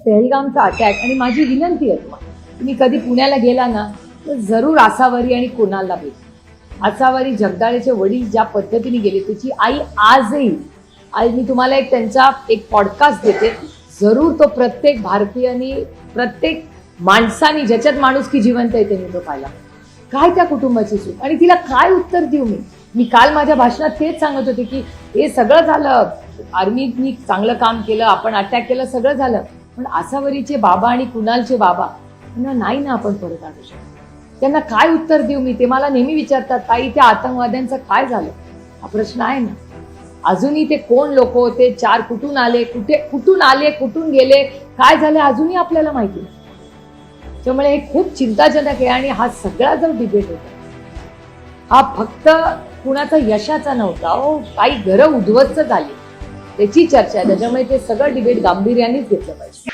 पहलगामचा attack आणि माझी विनंती आहे तुम्हाला, तुम्ही कधी पुण्याला गेला ना तर जरूर आसावरी आणि कुणालला भेट. आसावरी जगदाळेचे वडील ज्या पद्धतीने गेले, त्याची आई आजही, आज मी तुम्हाला त्यांचा एक पॉडकास्ट देते, जरूर तो प्रत्येक भारतीयांनी, प्रत्येक माणसानी ज्याच्यात माणुसकी जिवंत आहे त्यांनी तो पाहिला. काय त्या कुटुंबाची चूक आणि तिला काय उत्तर देऊ मी काल माझ्या भाषणात तेच सांगत होते की हे सगळं झालं, आर्मीनी चांगलं काम केलं, आपण अटॅक केलं, सगळं झालं, पण आसावरीचे बाबा आणि कुणालचे बाबा त्यांना नाही ना आपण परत आणू शकतो. त्यांना काय उत्तर देऊ मी, ते मला नेहमी विचारतात, ताई त्या आतंकवाद्यांचं काय झालं, हा प्रश्न आहे ना. अजूनही ते कोण लोक होते, 4 कुठून आले, कुठून गेले, काय झाले अजूनही आपल्याला माहिती नाही. त्यामुळे हे खूप चिंताजनक आहे. आणि हा सगळा जर डिबेट होता, हा फक्त कुणाचा यशाचा नव्हता, काही घरं उद्ध्वस्त झाली त्याची चर्चा आहे. त्याच्यामुळे ते सगळं डिबेट गांभीर्यानेच घेतलं पाहिजे.